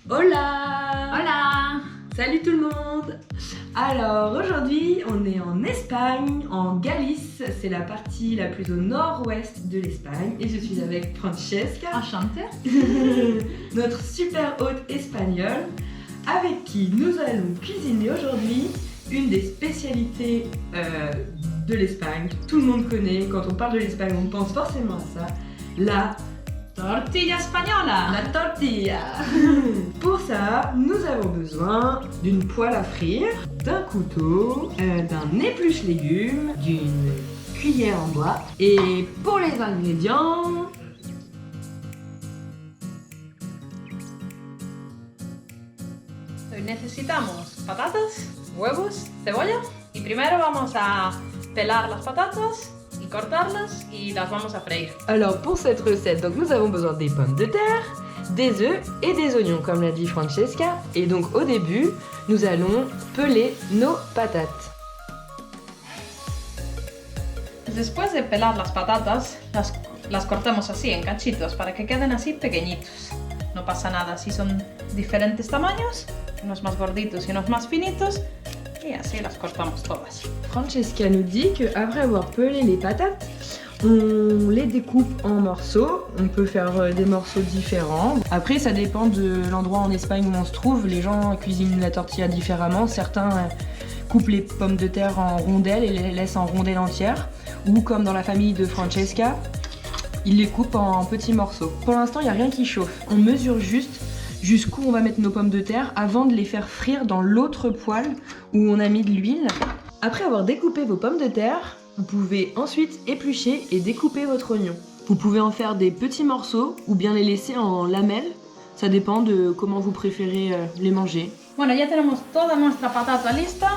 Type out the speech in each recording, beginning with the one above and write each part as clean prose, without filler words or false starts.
Hola! Hola! Salut tout le monde! Alors aujourd'hui on est en Espagne, en Galice, c'est la partie la plus au nord-ouest de l'Espagne et je suis avec Francesca, Enchantée! notre super hôte espagnole, avec qui nous allons cuisiner aujourd'hui une des spécialités de l'Espagne. Tout le monde connaît, quand on parle de l'Espagne on pense forcément à ça, la Tortilla española! La tortilla. Pour ça, nous avons besoin d'une poêle à frire, d'un couteau, d'un épluche légumes, d'une cuillère en bois. Et pour les ingrédients... Necesitamos patatas, huevos, cebolla y primero vamos a pelar las patatas y cortarlas y las vamos a freír. Alors pour cette recette, donc nous avons besoin des pommes de terre, des œufs et des oignons comme l'a dit Francesca. Et donc au début, nous allons peler nos patates. Después de pelar las patatas, las cortamos así en cachitos para que queden así pequeñitos. No pasa nada, si son diferentes tamaños, unos más gorditos y unos más finitos, y así las cortamos todas. Francesca nous dit qu'après avoir pelé les patates, on les découpe en morceaux. On peut faire des morceaux différents. Après, ça dépend de l'endroit en Espagne où on se trouve. Les gens cuisinent la tortilla différemment. Certains coupent les pommes de terre en rondelles et les laissent en rondelles entières. Ou comme dans la famille de Francesca, ils les coupent en petits morceaux. Pour l'instant, il n'y a rien qui chauffe. On mesure juste jusqu'où on va mettre nos pommes de terre avant de les faire frire dans l'autre poêle où on a mis de l'huile. Après avoir découpé vos pommes de terre, vous pouvez ensuite éplucher et découper votre oignon. Vous pouvez en faire des petits morceaux ou bien les laisser en lamelles. Ça dépend de comment vous préférez les manger. Bueno, ya tenemos toda nuestra patata lista,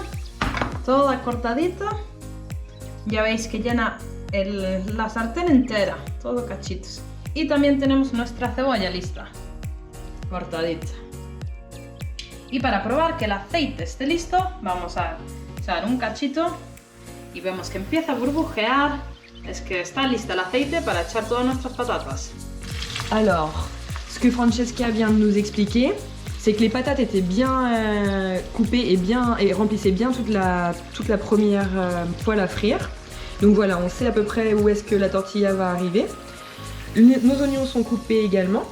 toda cortadita. Ya veis que llena la sartén entera, todo cachitos. Y también tenemos nuestra cebolla lista, cortadita. Y para probar que el aceite esté listo, vamos a echar un cachito y vemos que empieza a burbujear. Es que está lista el aceite para echar todas nuestras patatas. Alors, ce que Francesca vient de nous expliquer, c'est que les patates étaient bien coupées et remplissaient bien toute la première poêle à frire. Donc voilà, on sait à peu près où est-ce que la tortilla va arriver. Nos oignons sont coupés également.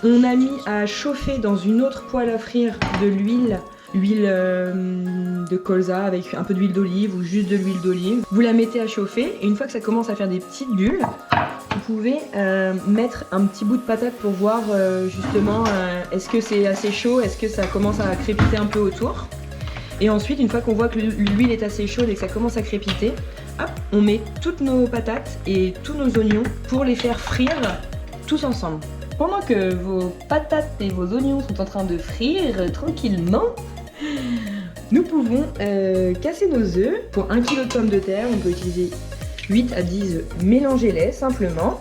On a mis à chauffer dans une autre poêle à frire de l'huile de colza avec un peu d'huile d'olive ou juste de l'huile d'olive. Vous la mettez à chauffer et une fois que ça commence à faire des petites bulles, vous pouvez mettre un petit bout de patate pour voir justement est-ce que c'est assez chaud, est-ce que ça commence à crépiter un peu autour. Et ensuite, une fois qu'on voit que l'huile est assez chaude et que ça commence à crépiter, hop, on met toutes nos patates et tous nos oignons pour les faire frire tous ensemble. Pendant que vos patates et vos oignons sont en train de frire tranquillement, nous pouvons casser nos œufs. Pour 1 kg de pommes de terre, on peut utiliser 8 à 10 œufs. Mélangez-les simplement.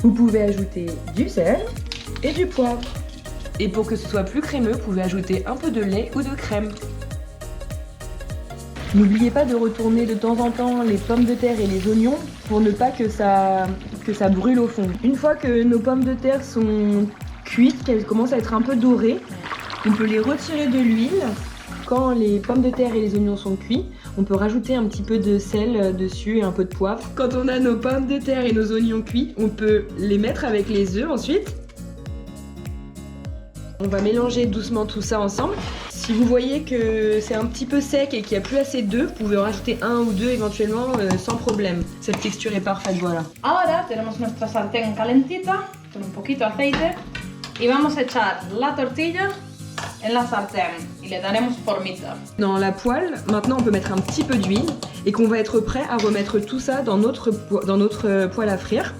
Vous pouvez ajouter du sel et du poivre. Et pour que ce soit plus crémeux, vous pouvez ajouter un peu de lait ou de crème. N'oubliez pas de retourner de temps en temps les pommes de terre et les oignons pour ne pas que ça brûle au fond. Une fois que nos pommes de terre sont cuites, qu'elles commencent à être un peu dorées, on peut les retirer de l'huile. Quand les pommes de terre et les oignons sont cuits, on peut rajouter un petit peu de sel dessus et un peu de poivre. Quand on a nos pommes de terre et nos oignons cuits, on peut les mettre avec les œufs ensuite. On va mélanger doucement tout ça ensemble. Si vous voyez que c'est un petit peu sec et qu'il n'y a plus assez d'œufs, vous pouvez en rajouter 1 ou 2 éventuellement sans problème. Cette texture est parfaite, voilà. Ahora tenemos nuestra sartén calentita con un poquito de aceite y vamos a echar la tortilla en la sartén y le daremos formita. Dans la poêle, maintenant on peut mettre un petit peu d'huile et qu'on va être prêt à remettre tout ça dans notre poêle à frire.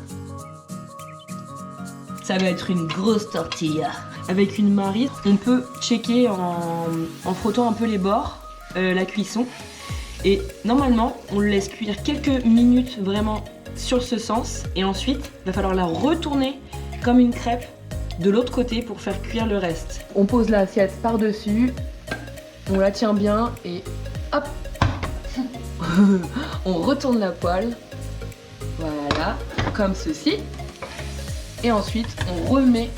Ça va être une grosse tortilla. Avec une marie, on peut checker en frottant un peu les bords, la cuisson. Et normalement, on le laisse cuire quelques minutes vraiment sur ce sens. Et ensuite, il va falloir la retourner comme une crêpe de l'autre côté pour faire cuire le reste. On pose l'assiette par-dessus, on la tient bien et hop on retourne la poêle. Voilà, comme ceci. Et ensuite, on remet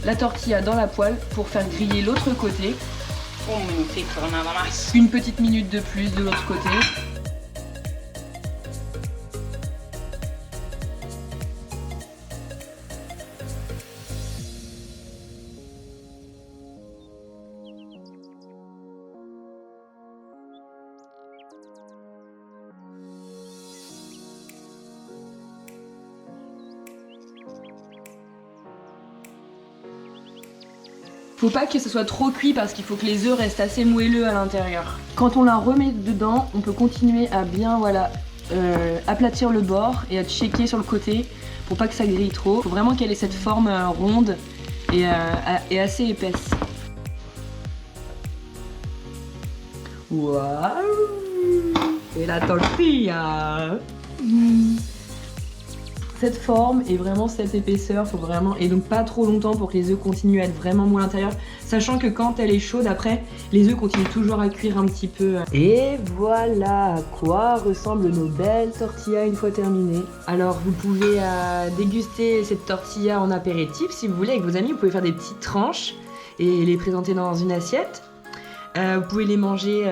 la tortilla dans la poêle pour faire griller l'autre côté. Un minutito nada más. Une petite minute de plus de l'autre côté. Faut pas que ce soit trop cuit parce qu'il faut que les œufs restent assez moelleux à l'intérieur. Quand on la remet dedans, on peut continuer à bien aplatir le bord et à checker sur le côté pour pas que ça grille trop. Faut vraiment qu'elle ait cette forme ronde et assez épaisse. Waouh! Et la tortilla! Cette forme et vraiment cette épaisseur, faut vraiment, et donc pas trop longtemps pour que les œufs continuent à être vraiment mous à l'intérieur, sachant que quand elle est chaude après, les œufs continuent toujours à cuire un petit peu. Et voilà à quoi ressemblent nos belles tortillas une fois terminées. Alors vous pouvez déguster cette tortilla en apéritif si vous voulez avec vos amis, vous pouvez faire des petites tranches et les présenter dans une assiette. Vous pouvez les manger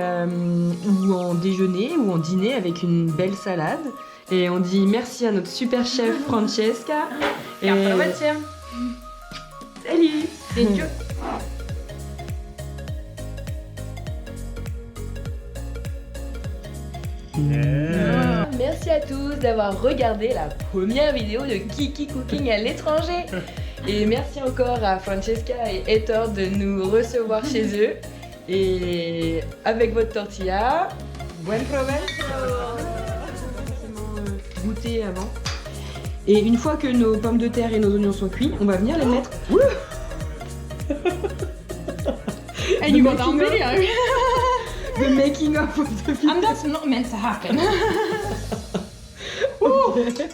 ou en déjeuner ou en dîner avec une belle salade. Et on dit merci à notre super chef Francesca. Et Aprovechen. Salut. Thank you. Merci à tous d'avoir regardé la première vidéo de Kiki Cooking à l'étranger. Et merci encore à Francesca et Hector de nous recevoir chez eux. Et avec votre tortilla, buen provecho. Goûter avant. Et une fois que nos pommes de terre et nos oignons sont cuits, on va venir les mettre. En you got on video. The making of the video. And that's not meant to happen. Okay.